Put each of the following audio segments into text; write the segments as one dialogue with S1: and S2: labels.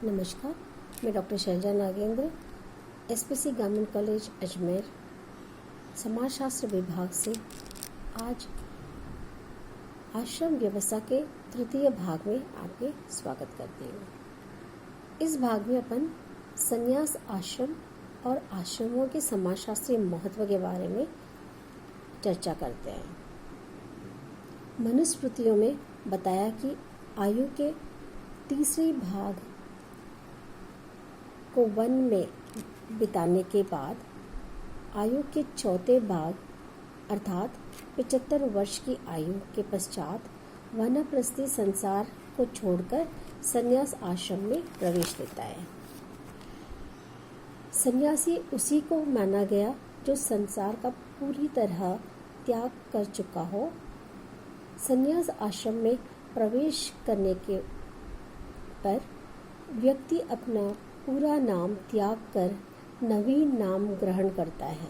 S1: नमस्कार, मैं doctor Shailaja Nagendra, SPC government college Ajmer, समाजशास्त्र विभाग से आज आश्रम व्यवस्था के तृतीय भाग में आपके स्वागत करती हूँ। इस भाग में अपन संन्यास आश्रम और आश्रमों के समाजशास्त्रीय महत्व के बारे में चर्चा करते हैं। मनुस्मृतियों में बताया कि आयु के तीसरे भाग को वन में बिताने के बाद आयु के चौथे भाग अर्थात 75 वर्ष की आयु के पश्चात वानप्रस्थी संसार को छोड़कर संन्यास आश्रम में प्रवेश लेता है। सन्यासी उसी को माना गया जो संसार का पूरी तरह त्याग कर चुका हो। संन्यास आश्रम में प्रवेश करने के पर व्यक्ति अपना पूरा नाम त्याग कर नवीन नाम ग्रहण करता है।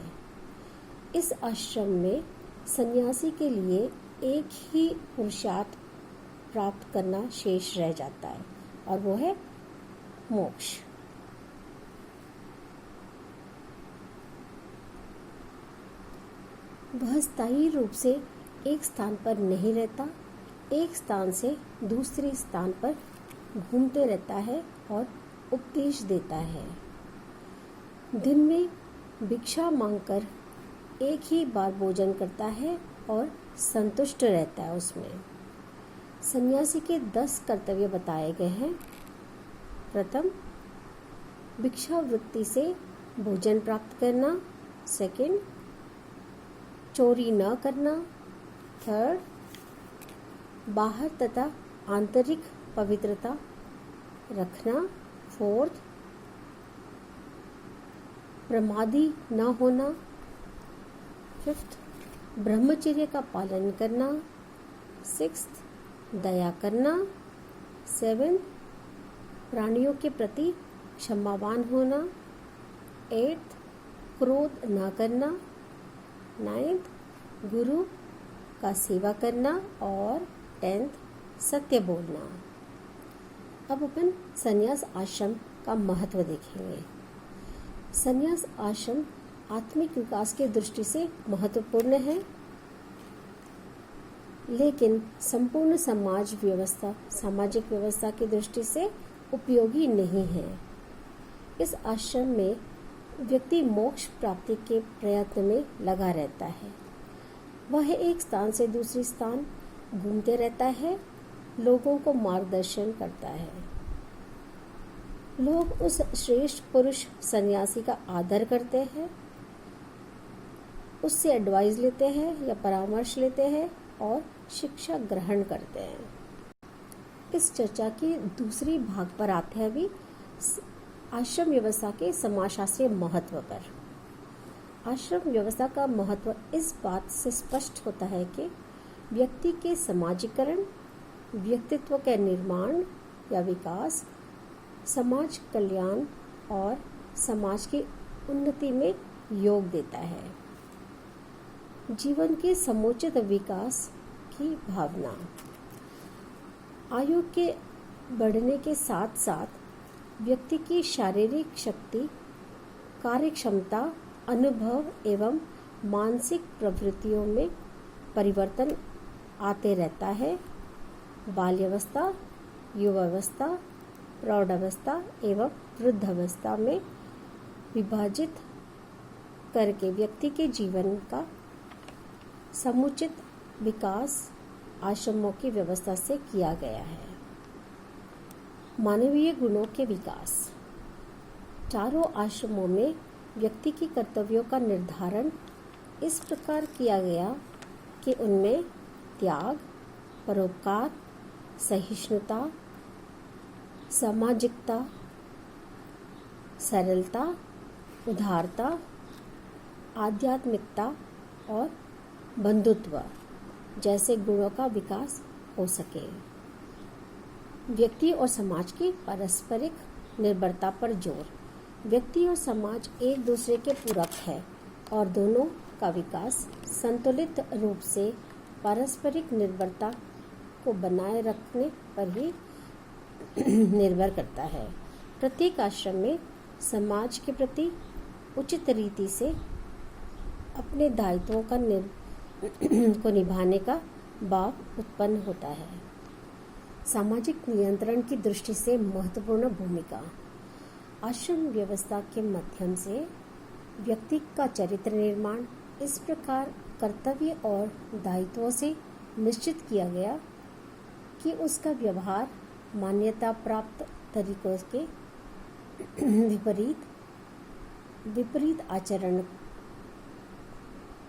S1: इस आश्रम में सन्यासी के लिए एक ही पुरुषार्थ प्राप्त करना शेष रह जाता है और वो है मोक्ष। वह स्थायी रूप से एक स्थान पर नहीं रहता, एक स्थान से दूसरे स्थान पर घूमते रहता है और उपदेश देता है। दिन में भिक्षा मांगकर एक ही बार भोजन करता है और संतुष्ट रहता है उसमें। सन्यासी के 10 कर्तव्य बताए गए हैं। प्रथम, भिक्षावृत्ति से भोजन प्राप्त करना। सेकंड, चोरी न करना। थर्ड, बाहर तथा आंतरिक पवित्रता रखना। फोर्थ, प्रमादी न होना। फिफ्थ, ब्रह्मचर्य का पालन करना। सिक्स्थ, दया करना। सेवेंथ, प्राणियों के प्रति क्षमावान होना। एट्थ, क्रोध न करना। नाइन्थ, गुरु का सेवा करना। और 10th, सत्य बोलना। अब अपन संन्यास आश्रम का महत्व देखेंगे। संन्यास आश्रम आत्मिक विकास की दृष्टि से महत्वपूर्ण है, लेकिन संपूर्ण सामाजिक व्यवस्था की दृष्टि से उपयोगी नहीं है। इस आश्रम में व्यक्ति मोक्ष प्राप्ति के प्रयत्न में लगा रहता है। वह एक स्थान से दूसरे स्थान घूमते रहता है, लोगों को मार्गदर्शन करता है। लोग उस श्रेष्ठ पुरुष सन्यासी का आदर करते हैं, उससे एडवाइस लेते हैं या परामर्श लेते हैं और शिक्षा ग्रहण करते हैं। इस चर्चा की दूसरी भाग पर आते हैं अभी आश्रम व्यवस्था के समाजशास्त्रीय महत्व पर। आश्रम व्यवस्था का महत्व इस बात से स्पष्ट होता है कि व्यक्ति के समाजीकरण, व्यक्तित्व के निर्माण या विकास, समाज कल्याण और समाज की उन्नति में योग देता है। जीवन के समुचित विकास की भावना। आयु के बढ़ने के साथ साथ व्यक्ति की शारीरिक शक्ति, कार्यक्षमता, अनुभव एवं मानसिक प्रवृत्तियों में परिवर्तन आते रहता है। बाल्यावस्था, युवावस्था, प्रौढ़ावस्था एवं वृद्धावस्था में विभाजित करके व्यक्ति के जीवन का समुचित विकास आश्रमों की व्यवस्था से किया गया है। मानवीय गुणों के विकास। चारों आश्रमों में व्यक्ति की कर्तव्यों का निर्धारण इस प्रकार किया गया कि उनमें त्याग, परोपकार, सहिष्णुता, सामाजिकता, सरलता, उदारता, आध्यात्मिकता और बंधुत्व जैसे गुणों का विकास हो सके। व्यक्ति और समाज की पारस्परिक निर्भरता पर जोर। व्यक्ति और समाज एक दूसरे के पूरक है और दोनों का विकास संतुलित रूप से पारस्परिक निर्भरता को बनाए रखने पर ही निर्भर करता है। प्रत्येक आश्रम में समाज के प्रति उचित रीति से अपने दायित्वों को निभाने का भाव उत्पन्न होता है। सामाजिक नियंत्रण की दृष्टि से महत्वपूर्ण भूमिका। आश्रम व्यवस्था के माध्यम से व्यक्ति का चरित्र निर्माण इस प्रकार कर्तव्य और दायित्वों से निश्चित किया गया कि उसका व्यवहार मान्यता प्राप्त तरीकों के विपरीत आचरण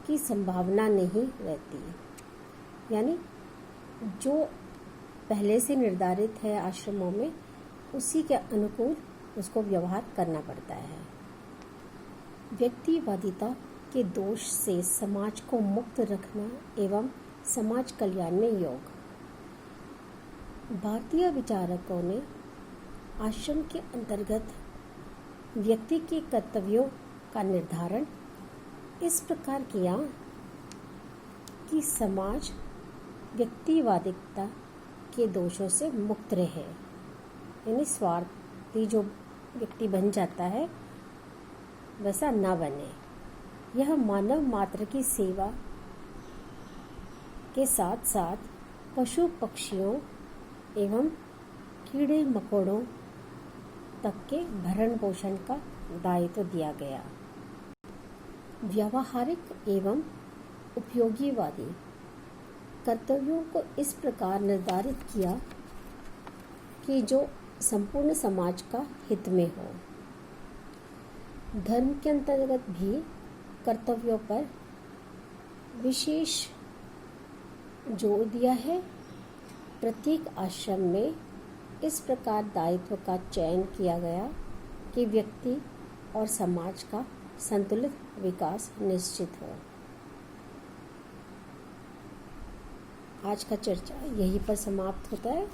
S1: की संभावना नहीं रहती। यानी जो पहले से निर्धारित है आश्रमों में, उसी के अनुकूल उसको व्यवहार करना पड़ता है। व्यक्तिवादिता के दोष से समाज को मुक्त रखना एवं समाज कल्याण में योग। भारतीय विचारकों ने आश्रम के अंतर्गत व्यक्ति के कर्तव्यों का निर्धारण इस प्रकार किया कि समाज व्यक्तिवादिता के दोषों से मुक्त रहे, यानी स्वार्थी जो व्यक्ति बन जाता है वैसा न बने। यह मानव मात्र की सेवा के साथ साथ पशु पक्षियों एवं कीड़े मकोड़ों तक के भरण पोषण का दायित्व दिया गया। व्यावहारिक एवं उपयोगीवादी कर्तव्यों को इस प्रकार निर्धारित किया कि जो संपूर्ण समाज का हित में हो। धर्म के अंतर्गत भी कर्तव्यों पर विशेष जोर दिया है। प्रत्येक आश्रम में इस प्रकार दायित्व का चयन किया गया कि व्यक्ति और समाज का संतुलित विकास निश्चित हो। आज का चर्चा यहीं पर समाप्त होता है।